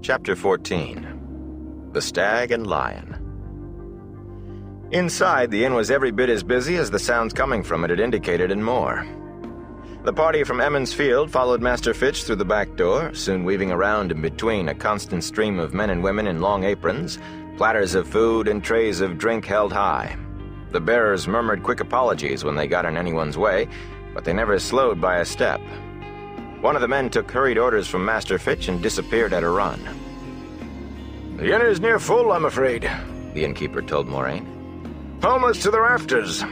Chapter 14. The Stag and Lion. Inside, the inn was every bit as busy as the sounds coming from it had indicated and more. The party from Emmons Field followed Master Fitch through the back door, soon weaving around in between a constant stream of men and women in long aprons, platters of food and trays of drink held high. The bearers murmured quick apologies when they got in anyone's way, but they never slowed by a step. One of the men took hurried orders from Master Fitch and disappeared at a run. "The inn is near full, I'm afraid," the innkeeper told Moraine. "Almost to the rafters.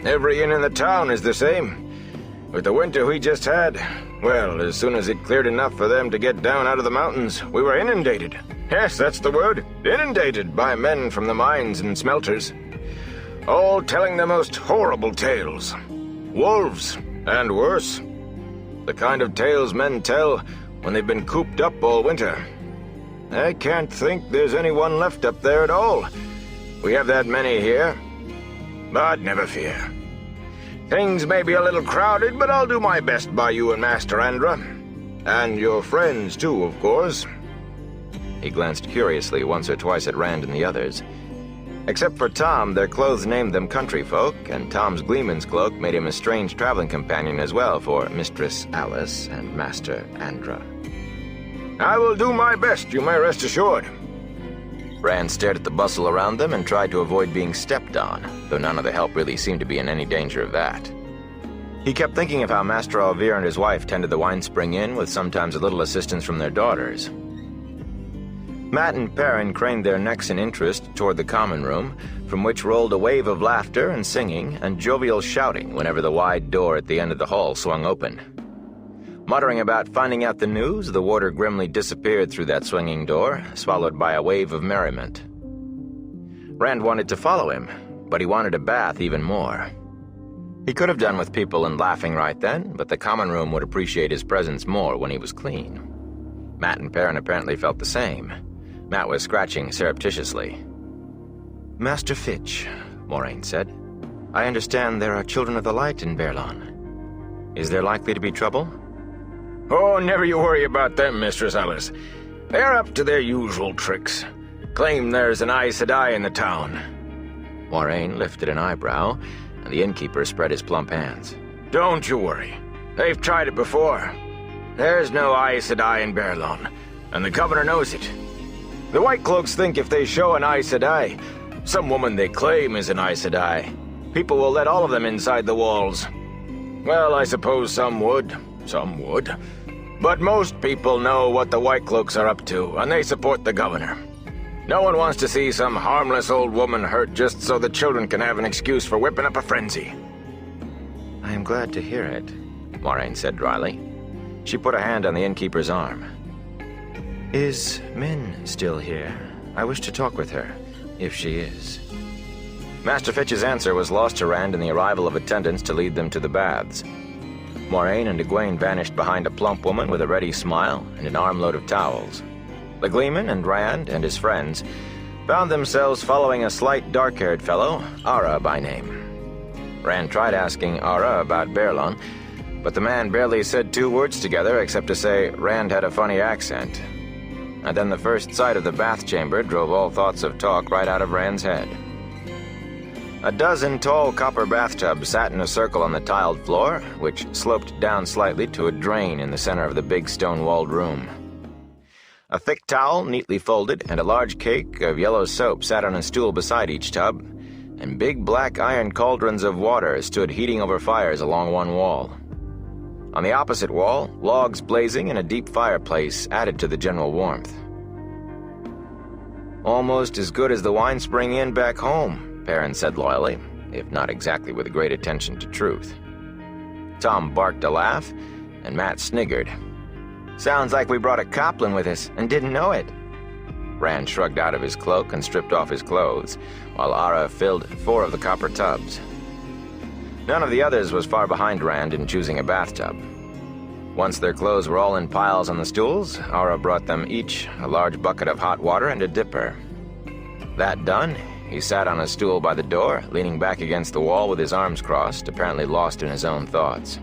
Every inn in the town is the same. With the winter we just had, well, as soon as it cleared enough for them to get down out of the mountains, we were inundated. Yes, that's the word, inundated by men from the mines and smelters. All telling the most horrible tales. Wolves, and worse. The kind of tales men tell when they've been cooped up all winter. I can't think there's anyone left up there at all. We have that many here. But never fear. Things may be a little crowded, but I'll do my best by you and Master Andra. And your friends, too, of course." He glanced curiously once or twice at Rand and the others. Except for Tom, their clothes named them country folk, and Tom's gleeman's cloak made him a strange traveling companion as well for Mistress Alice and Master Andra. "I will do my best, you may rest assured." Rand stared at the bustle around them and tried to avoid being stepped on, though none of the help really seemed to be in any danger of that. He kept thinking of how Master Alvir and his wife tended the Wine Spring Inn with sometimes a little assistance from their daughters. Matt and Perrin craned their necks in interest toward the common room, from which rolled a wave of laughter and singing and jovial shouting whenever the wide door at the end of the hall swung open. Muttering about finding out the news, the warder grimly disappeared through that swinging door, swallowed by a wave of merriment. Rand wanted to follow him, but he wanted a bath even more. He could have done with people and laughing right then, but the common room would appreciate his presence more when he was clean. Matt and Perrin apparently felt the same. Matt was scratching surreptitiously. "Master Fitch," Moraine said, "I understand there are children of the light in Baerlon. Is there likely to be trouble?" "Oh, never you worry about them, Mistress Alice. They're up to their usual tricks. Claim there's an Aes Sedai in the town." Moraine lifted an eyebrow, and the innkeeper spread his plump hands. "Don't you worry. They've tried it before. There's no Aes Sedai in Baerlon, and the governor knows it. The White Cloaks think if they show an Aes Sedai, some woman they claim is an Aes Sedai, people will let all of them inside the walls. Well, I suppose some would. But most people know what the White Cloaks are up to, and they support the governor. No one wants to see some harmless old woman hurt just so the children can have an excuse for whipping up a frenzy." "I am glad to hear it," Moraine said dryly. She put a hand on the innkeeper's arm. "Is Min still here? I wish to talk with her, if she is." Master Fitch's answer was lost to Rand in the arrival of attendants to lead them to the baths. Moraine and Egwene vanished behind a plump woman with a ready smile and an armload of towels. The Gleeman and Rand and his friends found themselves following a slight dark-haired fellow, Ara by name. Rand tried asking Ara about Baerlon, but the man barely said 2 words together except to say Rand had a funny accent. And then the first sight of the bath chamber drove all thoughts of talk right out of Rand's head. A dozen tall copper bathtubs sat in a circle on the tiled floor, which sloped down slightly to a drain in the center of the big stone-walled room. A thick towel, neatly folded, and a large cake of yellow soap sat on a stool beside each tub, and big black iron cauldrons of water stood heating over fires along one wall. On the opposite wall, logs blazing and a deep fireplace added to the general warmth. "Almost as good as the Wine Spring Inn back home," Perrin said loyally, if not exactly with great attention to truth. Tom barked a laugh, and Matt sniggered. "Sounds like we brought a Copland with us and didn't know it." Rand shrugged out of his cloak and stripped off his clothes, while Ara filled 4 of the copper tubs. None of the others was far behind Rand in choosing a bathtub. Once their clothes were all in piles on the stools, Ara brought them each a large bucket of hot water and a dipper. That done, he sat on a stool by the door, leaning back against the wall with his arms crossed, apparently lost in his own thoughts.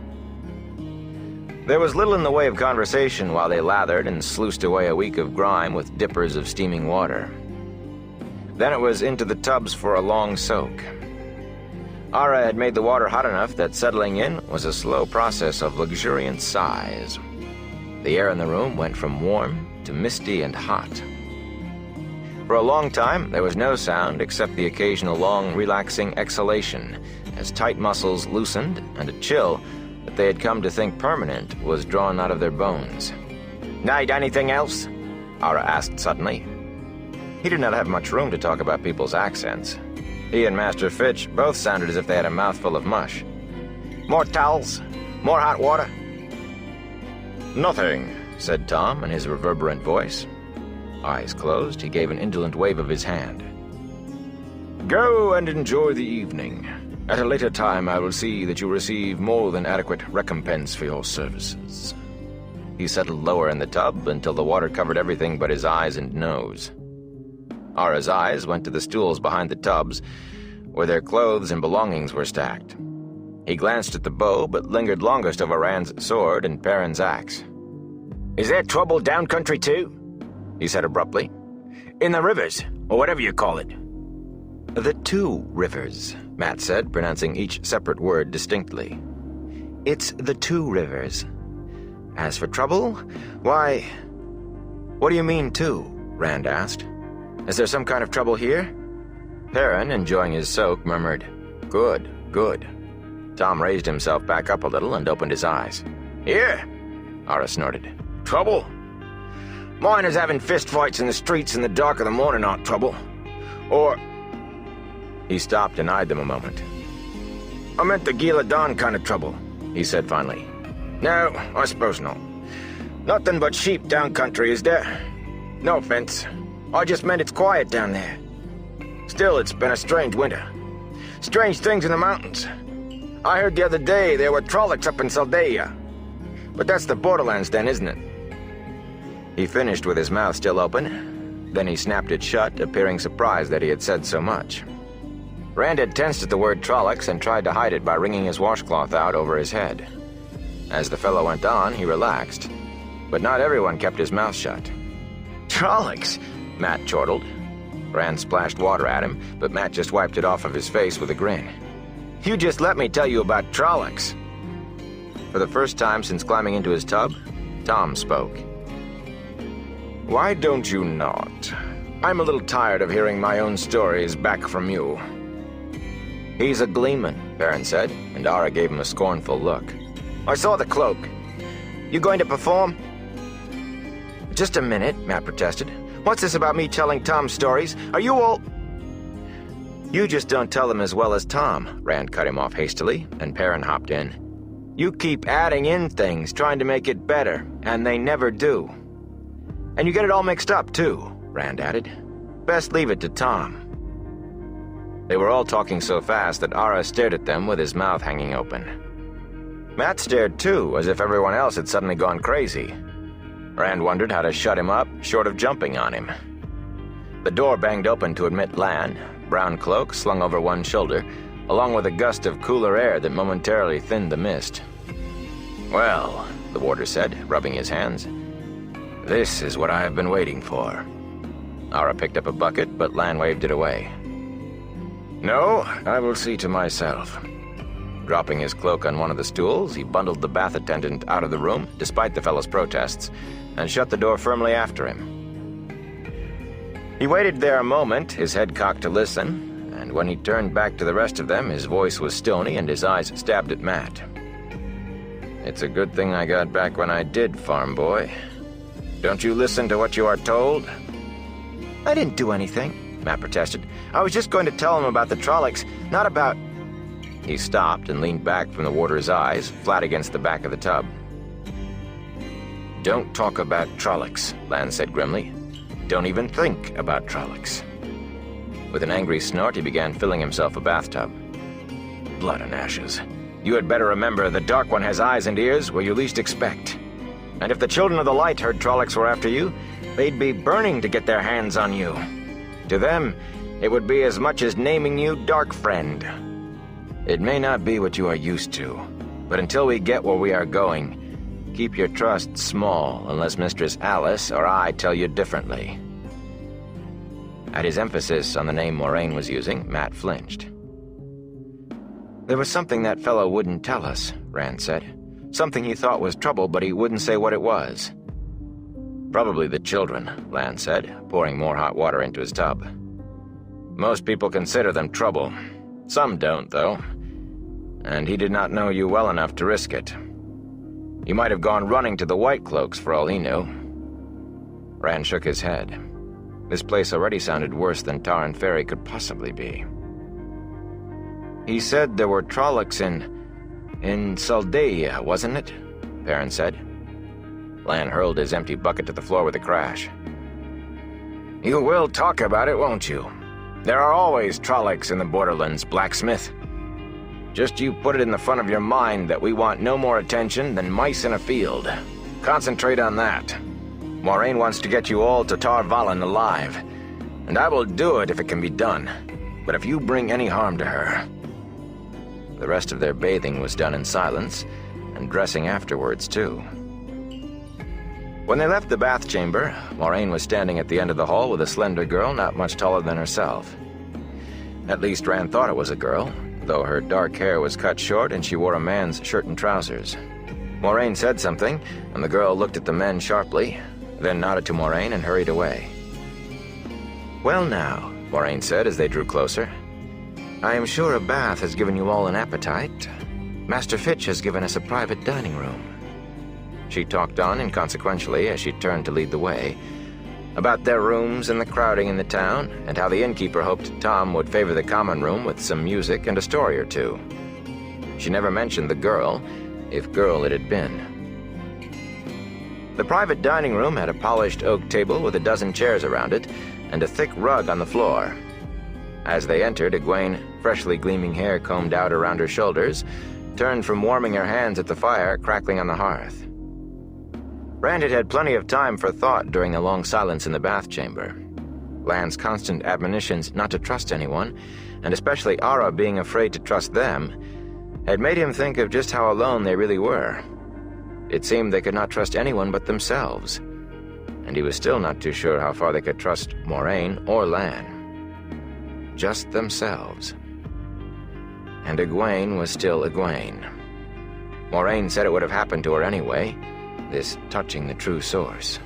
There was little in the way of conversation while they lathered and sluiced away a week of grime with dippers of steaming water. Then it was into the tubs for a long soak. Ara had made the water hot enough that settling in was a slow process of luxuriant sighs. The air in the room went from warm to misty and hot. For a long time, there was no sound except the occasional long, relaxing exhalation as tight muscles loosened and a chill that they had come to think permanent was drawn out of their bones. "Need anything else?" Ara asked suddenly. He did not have much room to talk about people's accents. He and Master Fitch both sounded as if they had a mouthful of mush. "More towels? More hot water?" "Nothing," said Tom in his reverberant voice. Eyes closed, he gave an indolent wave of his hand. "Go and enjoy the evening. At a later time I will see that you receive more than adequate recompense for your services." He settled lower in the tub until the water covered everything but his eyes and nose. Ara's eyes went to the stools behind the tubs, where their clothes and belongings were stacked. He glanced at the bow, but lingered longest over Rand's sword and Perrin's axe. "Is there trouble down country too?" he said abruptly. "In the rivers, or whatever you call it." "The two rivers," Matt said, pronouncing each separate word distinctly. "It's the two rivers. As for trouble, why..." "What do you mean, two?" Rand asked. "Is there some kind of trouble here?" Perrin, enjoying his soak, murmured, "Good, good." Tom raised himself back up a little and opened his eyes. "Here?" Ara snorted. "Trouble? Miners having fistfights in the streets in the dark of the morning aren't trouble. Or..." He stopped and eyed them a moment. "I meant the Gila Dawn kind of trouble," he said finally. "No, I suppose not. Nothing but sheep down country, is there? No offense. I just meant it's quiet down there. Still, it's been a strange winter. Strange things in the mountains. I heard the other day there were Trollocs up in Saldaia. But that's the borderlands then, isn't it?" He finished with his mouth still open. Then he snapped it shut, appearing surprised that he had said so much. Rand had tensed at the word Trollocs and tried to hide it by wringing his washcloth out over his head. As the fellow went on, he relaxed. But not everyone kept his mouth shut. "Trollocs?" Matt chortled. Rand splashed water at him, but Matt just wiped it off of his face with a grin. "You just let me tell you about Trollocs." For the first time since climbing into his tub, Tom spoke. "Why don't you not? I'm a little tired of hearing my own stories back from you." "He's a gleeman," Perrin said, and Ara gave him a scornful look. "I saw the cloak. You going to perform?" "Just a minute," Matt protested. "What's this about me telling Tom stories? Are you all..." "You just don't tell them as well as Tom," Rand cut him off hastily, and Perrin hopped in. "You keep adding in things, trying to make it better, and they never do. And you get it all mixed up, too," Rand added. "Best leave it to Tom." They were all talking so fast that Ara stared at them with his mouth hanging open. Matt stared too, as if everyone else had suddenly gone crazy. Rand wondered how to shut him up, short of jumping on him. The door banged open to admit Lan, brown cloak slung over one shoulder, along with a gust of cooler air that momentarily thinned the mist. "Well," the warder said, rubbing his hands, "this is what I have been waiting for." Ara picked up a bucket, but Lan waved it away. "No, I will see to myself." Dropping his cloak on one of the stools, he bundled the bath attendant out of the room, despite the fellow's protests, and shut the door firmly after him. He waited there a moment, his head cocked to listen, and when he turned back to the rest of them, his voice was stony and his eyes stabbed at Matt. "It's a good thing I got back when I did, farm boy. Don't you listen to what you are told?" "I didn't do anything," Matt protested. "I was just going to tell him about the Trollocs, not about..." He stopped and leaned back from the warder's eyes, flat against the back of the tub. "Don't talk about Trollocs," Lan said grimly. "Don't even think about Trollocs." With an angry snort, he began filling himself a bathtub. "Blood and ashes. You had better remember the Dark One has eyes and ears where you least expect. And if the Children of the Light heard Trollocs were after you, they'd be burning to get their hands on you. To them, it would be as much as naming you Dark Friend. It may not be what you are used to, but until we get where we are going, keep your trust small unless Mistress Alice or I tell you differently." At his emphasis on the name Moraine was using, Matt flinched. "There was something that fellow wouldn't tell us," Rand said. "Something he thought was trouble, but he wouldn't say what it was." "Probably the children," Lan said, pouring more hot water into his tub. "Most people consider them trouble. Some don't, though. And he did not know you well enough to risk it. You might have gone running to the White Cloaks for all he knew." Rand shook his head. This place already sounded worse than Tarn Ferry could possibly be. "He said there were Trollocs in Saldaea, wasn't it?" Perrin said. Lan hurled his empty bucket to the floor with a crash. "You will talk about it, won't you? There are always Trollocs in the borderlands, blacksmith. Just you put it in the front of your mind that we want no more attention than mice in a field. Concentrate on that. Moraine wants to get you all to Tar Valon alive, and I will do it if it can be done. But if you bring any harm to her..." The rest of their bathing was done in silence, and dressing afterwards, too. When they left the bath chamber, Moraine was standing at the end of the hall with a slender girl not much taller than herself. At least Rand thought it was a girl, though her dark hair was cut short and she wore a man's shirt and trousers. Moraine said something, and the girl looked at the men sharply, then nodded to Moraine and hurried away. "Well now," Moraine said as they drew closer, "I am sure a bath has given you all an appetite. Master Fitch has given us a private dining room." She talked on inconsequentially as she turned to lead the way, about their rooms and the crowding in the town, and how the innkeeper hoped Tom would favor the common room with some music and a story or two. She never mentioned the girl, if girl it had been. The private dining room had a polished oak table with a dozen chairs around it, and a thick rug on the floor. As they entered, Egwene, freshly gleaming hair combed out around her shoulders, turned from warming her hands at the fire crackling on the hearth. Rand had had plenty of time for thought during the long silence in the bath chamber. Lan's constant admonitions not to trust anyone, and especially Ara being afraid to trust them, had made him think of just how alone they really were. It seemed they could not trust anyone but themselves, and he was still not too sure how far they could trust Moraine or Lan. Just themselves. And Egwene was still Egwene. Moraine said it would have happened to her anyway, this touching the true source.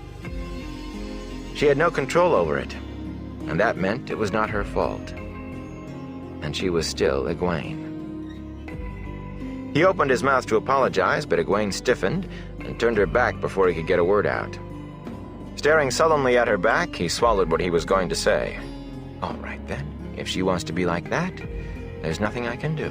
She had no control over it, and that meant it was not her fault. And she was still Egwene. He opened his mouth to apologize, but Egwene stiffened and turned her back before he could get a word out. Staring sullenly at her back, he swallowed what he was going to say. "All right, then. If she wants to be like that, there's nothing I can do."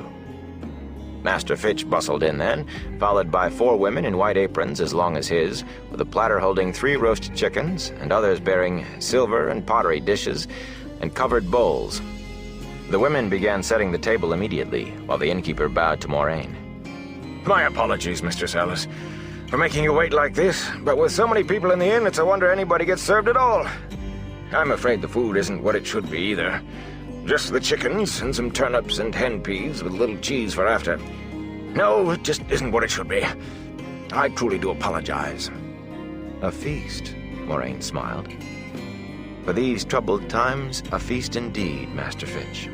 Master Fitch bustled in then, followed by 4 women in white aprons as long as his, with a platter holding 3 roasted chickens, and others bearing silver and pottery dishes and covered bowls. The women began setting the table immediately, while the innkeeper bowed to Moraine. My apologies, Mistress Alice, for making you wait like this, but with so many people in the inn, it's a wonder anybody gets served at all. I'm afraid the food isn't what it should be either. Just the chickens and some turnips and hen peas with a little cheese for after. No, it just isn't what it should be. I truly do apologize. "A feast," Moraine smiled. "For these troubled times, a feast indeed, Master Fitch."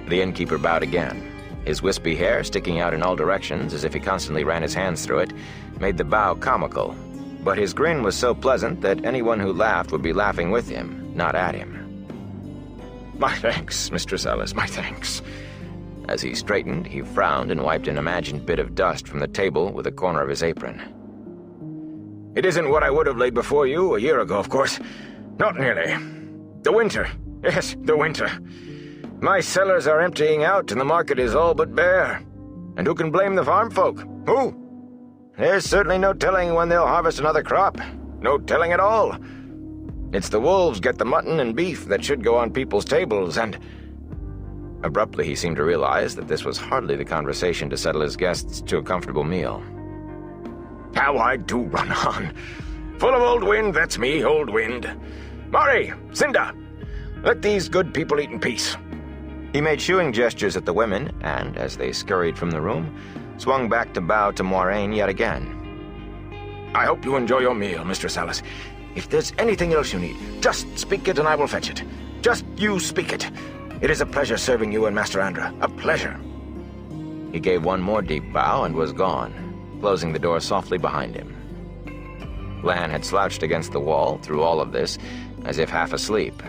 The innkeeper bowed again. His wispy hair, sticking out in all directions as if he constantly ran his hands through it, made the bow comical. But his grin was so pleasant that anyone who laughed would be laughing with him, not at him. My thanks, Mistress Alice, my thanks. As he straightened, he frowned and wiped an imagined bit of dust from the table with a corner of his apron. It isn't what I would have laid before you a year ago, of course. Not nearly. The winter. Yes, the winter. My cellars are emptying out and the market is all but bare. And who can blame the farm folk? Who? There's certainly no telling when they'll harvest another crop. No telling at all. It's the wolves get the mutton and beef that should go on people's tables, and... Abruptly, he seemed to realize that this was hardly the conversation to settle his guests to a comfortable meal. How I do run on. Full of old wind, that's me, old wind. Mari, Cinda, let these good people eat in peace. He made shooing gestures at the women, and, as they scurried from the room, swung back to bow to Moraine yet again. I hope you enjoy your meal, Mistress Alice. If there's anything else you need, just speak it and I will fetch it. Just you speak it. It is a pleasure serving you and Master Andra. A pleasure. He gave one more deep bow and was gone, closing the door softly behind him. Lan had slouched against the wall through all of this, as if half asleep.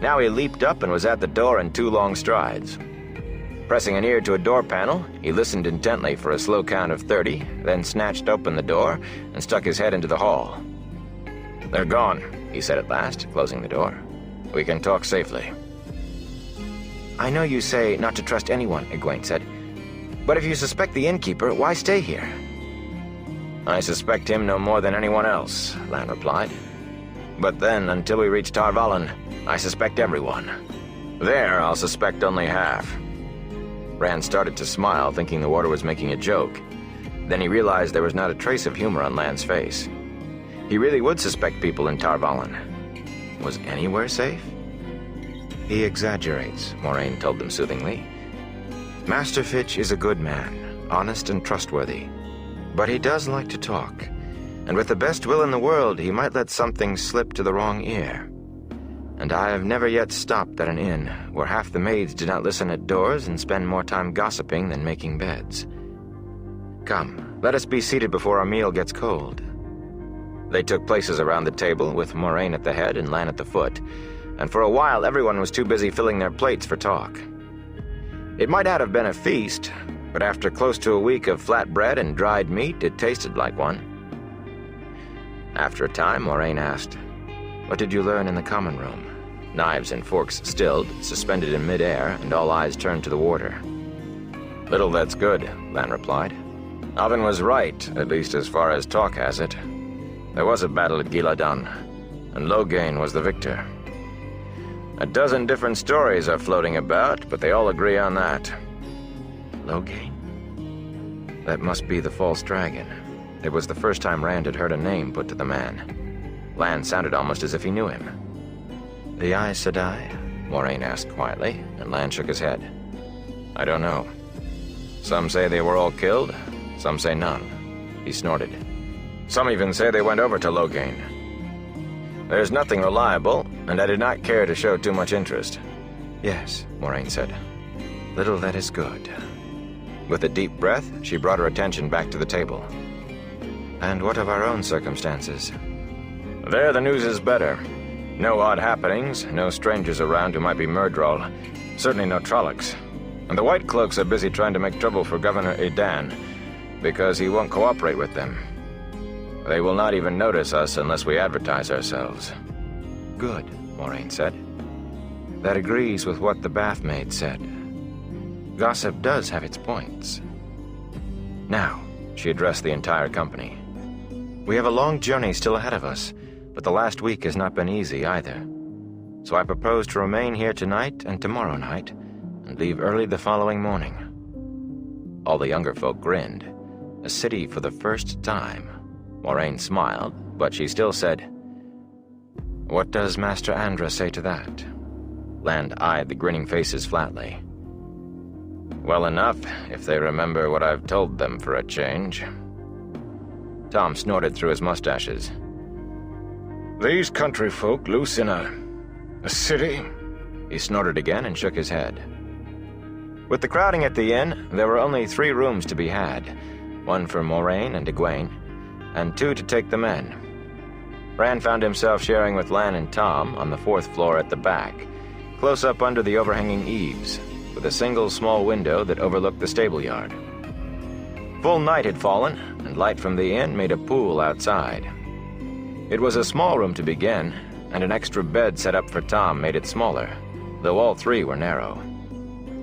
Now he leaped up and was at the door in 2 long strides. Pressing an ear to a door panel, he listened intently for a slow count of 30, then snatched open the door and stuck his head into the hall. "They're gone," he said at last, closing the door. "We can talk safely." "I know you say not to trust anyone," Egwene said. "But if you suspect the innkeeper, why stay here?" "I suspect him no more than anyone else," Lan replied. "But then, until we reach Tar Valon, I suspect everyone. There, I'll suspect only half." Rand started to smile, thinking the warder was making a joke. Then he realized there was not a trace of humor on Lan's face. He really would suspect people in Tar Valon. Was anywhere safe? "He exaggerates," Moraine told them soothingly. "Master Fitch is a good man, honest and trustworthy. But he does like to talk, and with the best will in the world, he might let something slip to the wrong ear. And I have never yet stopped at an inn where half the maids do not listen at doors and spend more time gossiping than making beds. Come, let us be seated before our meal gets cold." They took places around the table, with Moraine at the head and Lan at the foot, and for a while everyone was too busy filling their plates for talk. It might not have been a feast, but after close to a week of flat bread and dried meat, it tasted like one. After a time, Moraine asked, "What did you learn in the common room?" Knives and forks stilled, suspended in mid-air, and all eyes turned to the warder. "Little that's good," Lan replied. "Alvin was right, at least as far as talk has it. There was a battle at Giladan, and Loghain was the victor. A dozen different stories are floating about, but they all agree on that." Loghain? That must be the false dragon. It was the first time Rand had heard a name put to the man. Lan sounded almost as if he knew him. "The Aes Sedai?" Moraine asked quietly, and Lan shook his head. "I don't know. Some say they were all killed, some say none." He snorted. "Some even say they went over to Loghain. There's nothing reliable, and I did not care to show too much interest." "Yes," Moraine said. "Little that is good." With a deep breath, she brought her attention back to the table. "And what of our own circumstances?" "There the news is better. No odd happenings, no strangers around who might be Myrddraal, certainly no Trollocs. And the White Cloaks are busy trying to make trouble for Governor Edan, because he won't cooperate with them. They will not even notice us unless we advertise ourselves." "Good," Moraine said. "That agrees with what the bathmaid said. Gossip does have its points. Now," she addressed the entire company, "we have a long journey still ahead of us, but the last week has not been easy either. So I propose to remain here tonight and tomorrow night, and leave early the following morning." All the younger folk grinned. A city for the first time. Moraine smiled, but she still said, "What does Master Andra say to that?" Lan eyed the grinning faces flatly. "Well enough, if they remember what I've told them for a change." Tom snorted through his mustaches. "These country folk loose in a city?" He snorted again and shook his head. With the crowding at the inn, there were only 3 rooms to be had, one for Moraine and Egwene, and 2 to take the men. Rand found himself sharing with Lan and Tom on the 4th floor at the back, close up under the overhanging eaves, with a single small window that overlooked the stable yard. Full night had fallen, and light from the inn made a pool outside. It was a small room to begin, and an extra bed set up for Tom made it smaller, though all 3 were narrow.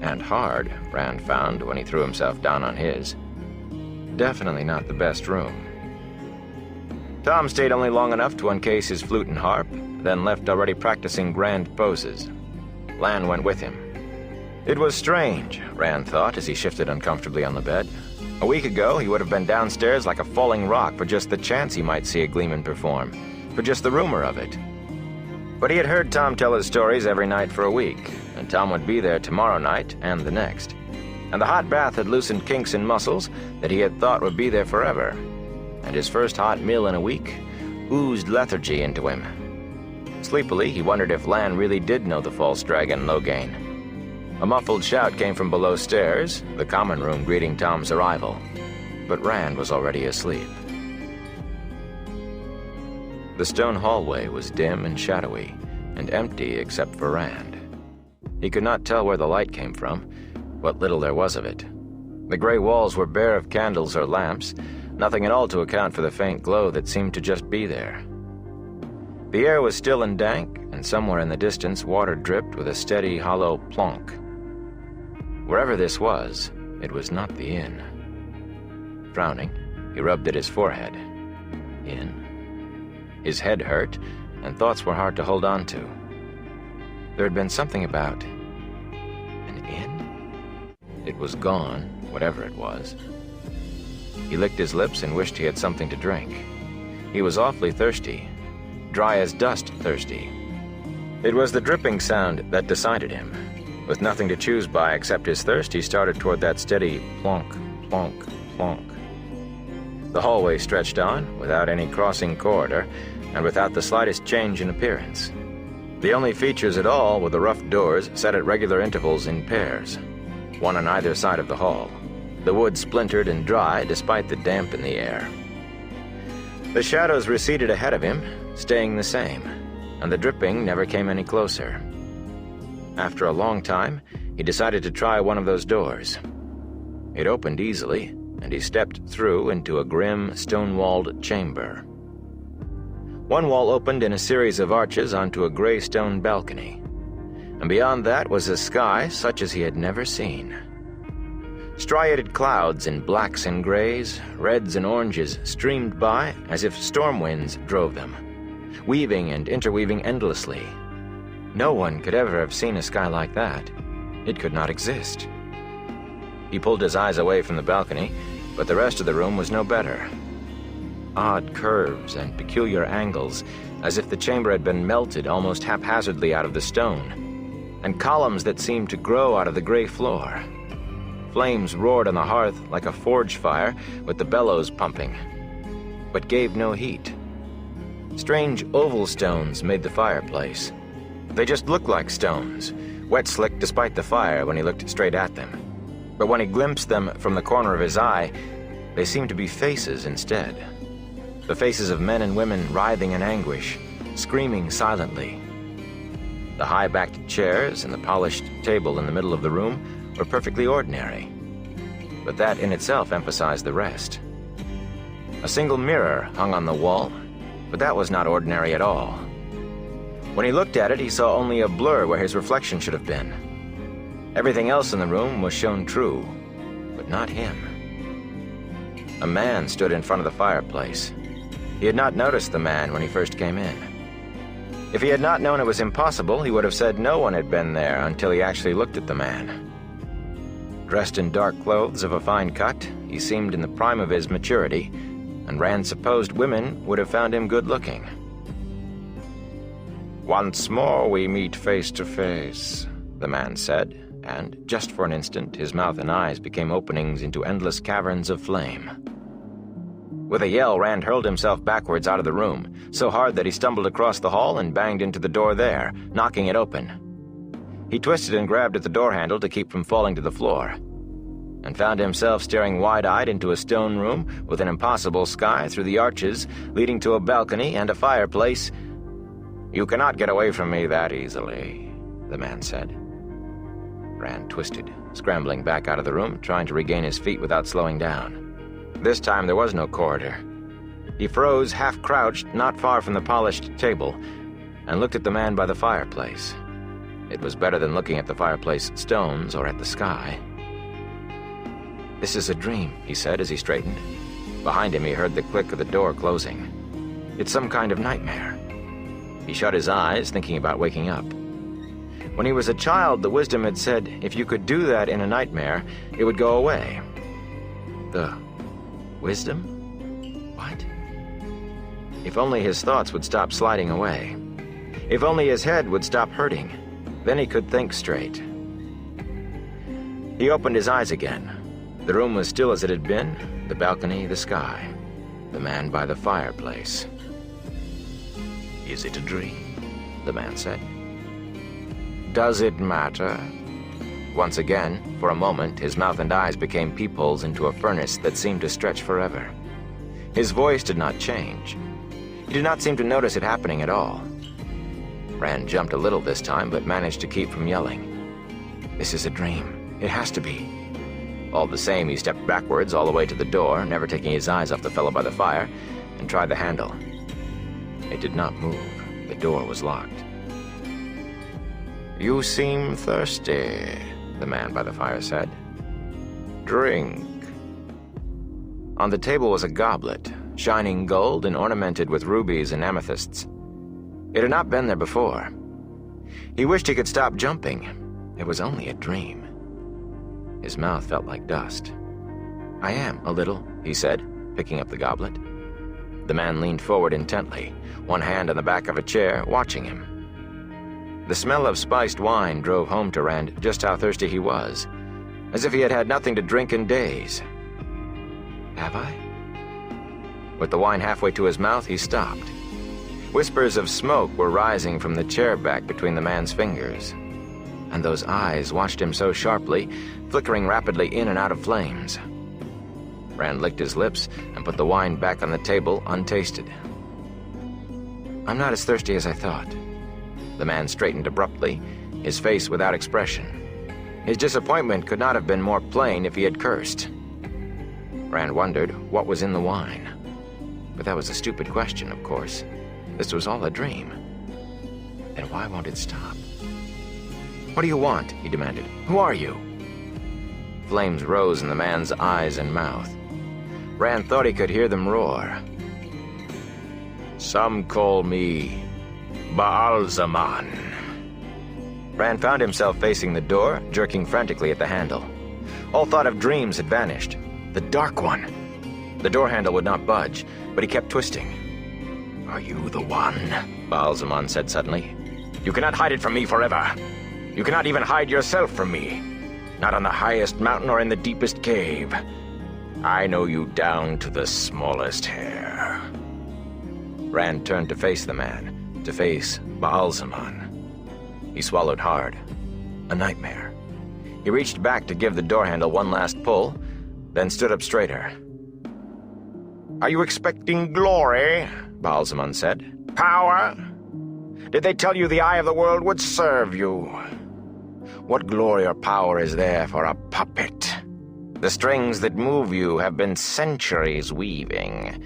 And hard, Rand found when he threw himself down on his. Definitely not the best room. Tom stayed only long enough to uncase his flute and harp, then left already practicing grand poses. Lan went with him. It was strange, Rand thought as he shifted uncomfortably on the bed. A week ago, he would have been downstairs like a falling rock for just the chance he might see a Gleeman perform, for just the rumor of it. But he had heard Tom tell his stories every night for a week, and Tom would be there tomorrow night and the next. And the hot bath had loosened kinks in muscles that he had thought would be there forever. and his first hot meal in a week oozed lethargy into him. Sleepily, he wondered if Lan really did know the false dragon Loghain. A muffled shout came from below stairs, the common room greeting Tom's arrival, but Rand was already asleep. The stone hallway was dim and shadowy, and empty except for Rand. He could not tell where the light came from, what little there was of it. The gray walls were bare of candles or lamps, nothing at all to account for the faint glow that seemed to just be there. The air was still and dank, and somewhere in the distance water dripped with a steady, hollow plonk. Wherever this was, it was not the inn. Frowning, he rubbed at his forehead. Inn? His head hurt, and thoughts were hard to hold on to. There had been something about an inn? It was gone, whatever it was. He licked his lips and wished he had something to drink. He was awfully thirsty, dry as dust thirsty. It was the dripping sound that decided him. With nothing to choose by except his thirst, he started toward that steady plonk, plonk, plonk. The hallway stretched on, without any crossing corridor, and without the slightest change in appearance. The only features at all were the rough doors set at regular intervals in pairs, one on either side of the hall. The wood splintered and dry despite the damp in the air. The shadows receded ahead of him, staying the same, and the dripping never came any closer. After a long time, he decided to try one of those doors. It opened easily, and he stepped through into a grim, stone-walled chamber. One wall opened in a series of arches onto a gray stone balcony, and beyond that was a sky such as he had never seen. Striated clouds in blacks and grays, reds and oranges streamed by as if storm winds drove them, weaving and interweaving endlessly. No one could ever have seen a sky like that. It could not exist. He pulled his eyes away from the balcony, but the rest of the room was no better. Odd curves and peculiar angles, as if the chamber had been melted almost haphazardly out of the stone, and columns that seemed to grow out of the gray floor. Flames roared on the hearth like a forge fire with the bellows pumping, but gave no heat. Strange oval stones made the fireplace. They just looked like stones, wet slick despite the fire when he looked straight at them. But when he glimpsed them from the corner of his eye, they seemed to be faces instead. The faces of men and women writhing in anguish, screaming silently. The high-backed chairs and the polished table in the middle of the room were perfectly ordinary, but that in itself emphasized the rest. A single mirror hung on the wall, but that was not ordinary at all. When he looked at it, he saw only a blur where his reflection should have been. Everything else in the room was shown true, but not him. A man stood in front of the fireplace. He had not noticed the man when he first came in. If he had not known it was impossible, he would have said no one had been there until he actually looked at the man. Dressed in dark clothes of a fine cut, he seemed in the prime of his maturity, and Rand supposed women would have found him good-looking. "Once more we meet face to face," the man said, and just for an instant his mouth and eyes became openings into endless caverns of flame. With a yell, Rand hurled himself backwards out of the room, so hard that he stumbled across the hall and banged into the door there, knocking it open. He twisted and grabbed at the door handle to keep from falling to the floor, and found himself staring wide-eyed into a stone room with an impossible sky through the arches leading to a balcony and a fireplace. "You cannot get away from me that easily," the man said. Rand twisted, scrambling back out of the room, trying to regain his feet without slowing down. This time there was no corridor. He froze, half-crouched, not far from the polished table, and looked at the man by the fireplace. It was better than looking at the fireplace stones or at the sky. "This is a dream," he said as he straightened. Behind him he heard the click of the door closing. "It's some kind of nightmare." He shut his eyes, thinking about waking up. When he was a child, the wisdom had said if you could do that in a nightmare, it would go away. The wisdom? What? If only his thoughts would stop sliding away. If only his head would stop hurting. Then he could think straight. He opened his eyes again. The room was still as it had been, the balcony, the sky. the man by the fireplace. "Is it a dream?" the man said. "Does it matter?" Once again, for a moment, his mouth and eyes became peepholes into a furnace that seemed to stretch forever. His voice did not change. He did not seem to notice it happening at all. Rand jumped a little this time, but managed to keep from yelling. "This is a dream. It has to be." All the same, he stepped backwards all the way to the door, never taking his eyes off the fellow by the fire, and tried the handle. It did not move. The door was locked. "You seem thirsty," the man by the fire said. "Drink." On the table was a goblet, shining gold and ornamented with rubies and amethysts. It had not been there before. He wished he could stop jumping. It was only a dream. His mouth felt like dust. "I am, a little," he said, picking up the goblet. The man leaned forward intently, one hand on the back of a chair, watching him. The smell of spiced wine drove home to Rand just how thirsty he was, as if he had had nothing to drink in days. "Have I?" With the wine halfway to his mouth, he stopped. Whispers of smoke were rising from the chair back between the man's fingers, and those eyes watched him so sharply, flickering rapidly in and out of flames. Rand licked his lips and put the wine back on the table untasted. "I'm not as thirsty as I thought." The man straightened abruptly, his face without expression. His disappointment could not have been more plain if he had cursed. Rand wondered what was in the wine. But that was a stupid question, of course. This was all a dream. Then why won't it stop? "What do you want?" he demanded. "Who are you?" Flames rose in the man's eyes and mouth. Rand thought he could hear them roar. "Some call me Baalzaman." Rand found himself facing the door, jerking frantically at the handle. All thought of dreams had vanished. The Dark One. The door handle would not budge, but he kept twisting. "Are you the one?" Baalzaman said suddenly. "You cannot hide it from me forever. You cannot even hide yourself from me. Not on the highest mountain or in the deepest cave. I know you down to the smallest hair." Rand turned to face the man, to face Baalzaman. He swallowed hard. A nightmare. He reached back to give the door handle one last pull, then stood up straighter. "Are you expecting glory?" Baalzaman said. "Power? Did they tell you the eye of the world would serve you? What glory or power is there for a puppet? The strings that move you have been centuries weaving.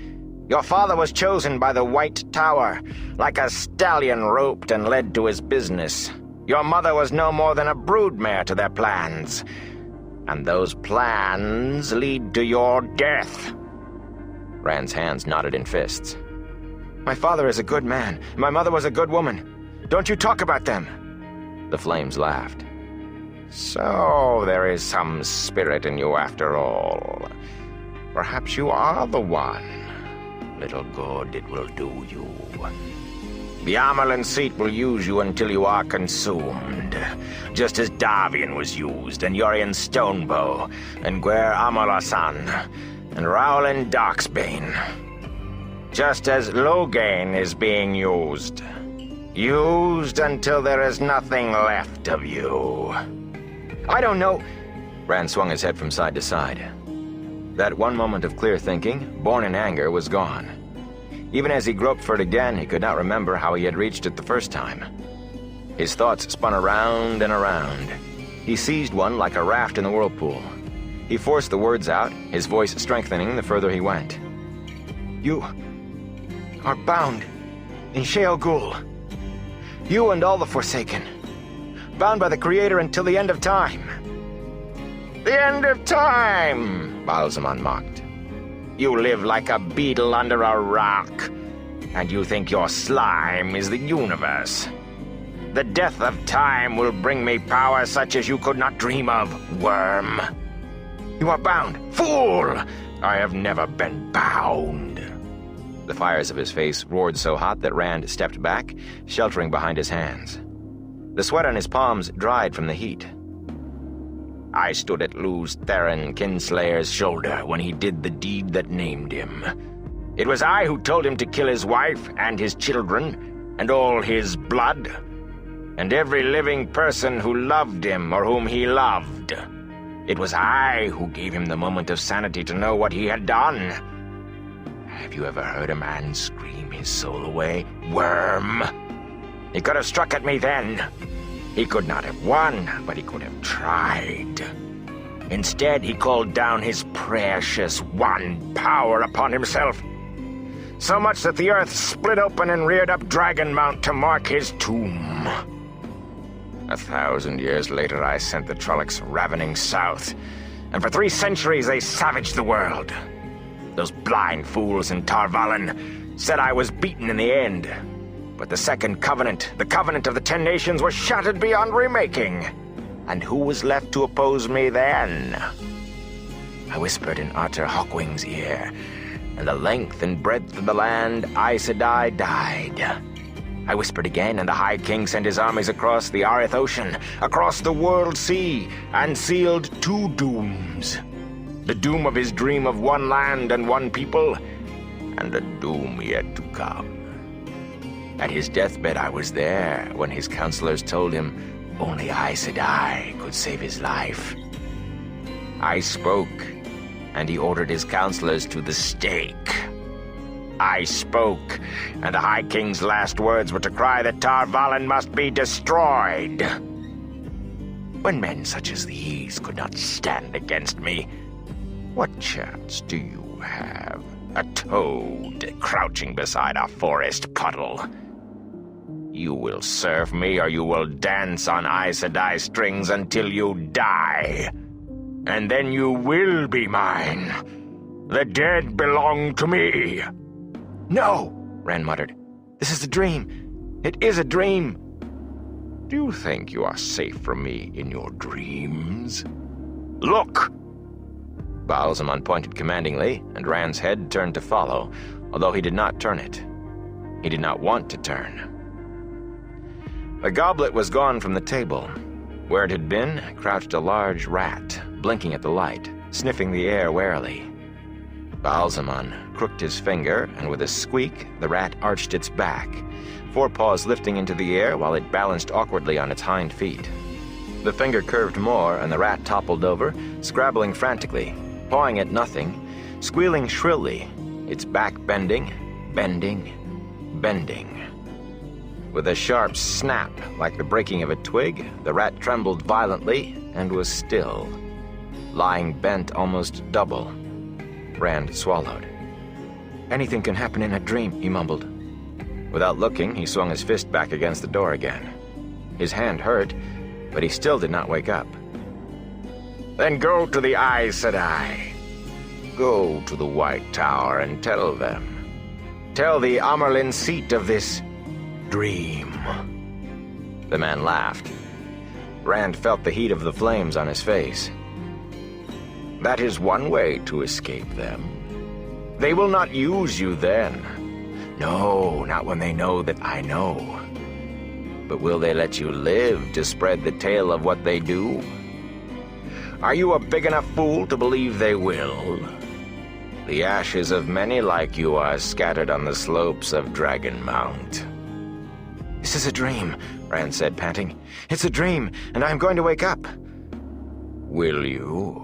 Your father was chosen by the White Tower, like a stallion roped and led to his business. Your mother was no more than a broodmare to their plans. And those plans lead to your death." Rand's hands knotted in fists. "My father is a good man. My mother was a good woman. Don't you talk about them." The flames laughed. "So there is some spirit in you after all. Perhaps you are the one. Little good it will do you. The Amerlin seat will use you until you are consumed, just as Davian was used, and Yorian Stonebow, and Gwer Amalasan, and Rowland Darksbane. Just as Loghain is being used. Used until there is nothing left of you." "I don't know." Rand swung his head from side to side. That one moment of clear thinking, born in anger, was gone. Even as he groped for it again, he could not remember how he had reached it the first time. His thoughts spun around and around. He seized one like a raft in the whirlpool. He forced the words out, his voice strengthening the further he went. "You are bound in Sheol Ghul. You and all the Forsaken. Bound by the Creator until the end of time." "The end of time," Baalzaman mocked. "You live like a beetle under a rock, and you think your slime is the universe. The death of time will bring me power such as you could not dream of, worm. You are bound. Fool! I have never been bound." The fires of his face roared so hot that Rand stepped back, sheltering behind his hands. The sweat on his palms dried from the heat. "I stood at Luz Theron Kinslayer's shoulder when he did the deed that named him. It was I who told him to kill his wife and his children, and all his blood, and every living person who loved him or whom he loved. It was I who gave him the moment of sanity to know what he had done. Have you ever heard a man scream his soul away? Worm! He could have struck at me then. He could not have won, but he could have tried. Instead, he called down his precious one power upon himself. So much that the earth split open and reared up Dragon Mount to mark his tomb. 1,000 years later, I sent the Trollocs ravening south, and for 3 centuries they savaged the world. Those blind fools in Tar Valon said I was beaten in the end. But the Second Covenant, the Covenant of the 10 Nations, was shattered beyond remaking. And who was left to oppose me then? I whispered in Arthur Hawkwing's ear, and the length and breadth of the land Aes Sedai died. I whispered again, and the High King sent his armies across the Arith Ocean, across the World Sea, and sealed 2 dooms. The doom of his dream of 1 land and 1 people, and a doom yet to come. At his deathbed I was there when his counselors told him only Aes Sedai could save his life. I spoke, and he ordered his counselors to the stake. I spoke, and the High King's last words were to cry that Tar Valon must be destroyed. When men such as these could not stand against me, what chance do you have? A toad crouching beside a forest puddle. You will serve me, or you will dance on Aes Sedai strings until you die. And then you will be mine. The dead belong to me. No, Rand muttered. This is a dream. It is a dream. Do you think you are safe from me in your dreams? Look! Baalzamon pointed commandingly, and Rand's head turned to follow, although he did not turn it. He did not want to turn. The goblet was gone from the table. Where it had been crouched a large rat, blinking at the light, sniffing the air warily. Baalzamon crooked his finger, and with a squeak, the rat arched its back, 4 paws lifting into the air while it balanced awkwardly on its hind feet. The finger curved more, and the rat toppled over, scrabbling frantically, pawing at nothing, squealing shrilly, its back bending, bending, bending. With a sharp snap, like the breaking of a twig, the rat trembled violently and was still, lying bent almost double. Rand swallowed. Anything can happen in a dream, he mumbled. Without looking, he swung his fist back against the door again. His hand hurt, but he still did not wake up. Then go to the Aes Sedai. Go to the White Tower and tell them. Tell the Amerlin seat of this dream. The man laughed. Rand felt the heat of the flames on his face. That is one way to escape them. They will not use you then. No, not when they know that I know. But will they let you live to spread the tale of what they do? Are you a big enough fool to believe they will? The ashes of many like you are scattered on the slopes of Dragon Mount. This is a dream, Rand said, panting. It's a dream, and I'm going to wake up. Will you?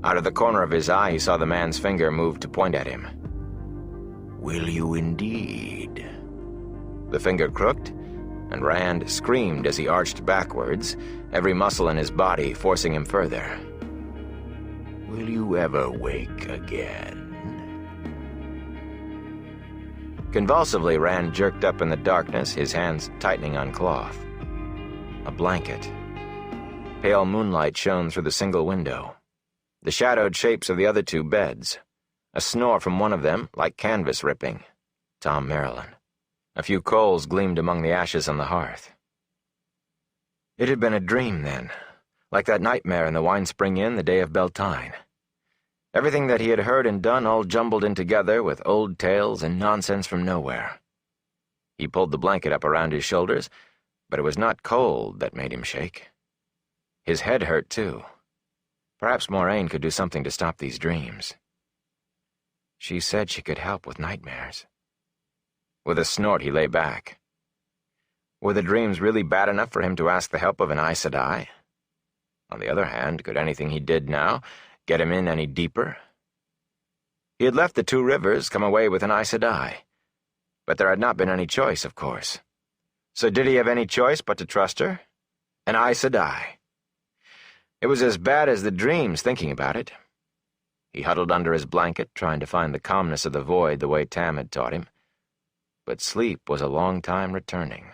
Out of the corner of his eye, he saw the man's finger move to point at him. Will you indeed? The finger crooked, and Rand screamed as he arched backwards, every muscle in his body forcing him further. Will you ever wake again? Convulsively, Rand jerked up in the darkness, his hands tightening on cloth. A blanket. Pale moonlight shone through the single window. The shadowed shapes of the other 2 beds. A snore from one of them, like canvas ripping. Tom Maryland. A few coals gleamed among the ashes on the hearth. It had been a dream, then, like that nightmare in the Winespring Inn the day of Beltane. Everything that he had heard and done all jumbled in together with old tales and nonsense from nowhere. He pulled the blanket up around his shoulders, but it was not cold that made him shake. His head hurt, too. Perhaps Moraine could do something to stop these dreams. She said she could help with nightmares. With a snort, he lay back. Were the dreams really bad enough for him to ask the help of an Aes Sedai? On the other hand, could anything he did now get him in any deeper? He had left the Two Rivers, come away with an Aes Sedai. But there had not been any choice, of course. So did he have any choice but to trust her? An Aes Sedai. It was as bad as the dreams, thinking about it. He huddled under his blanket, trying to find the calmness of the void the way Tam had taught him. But sleep was a long time returning.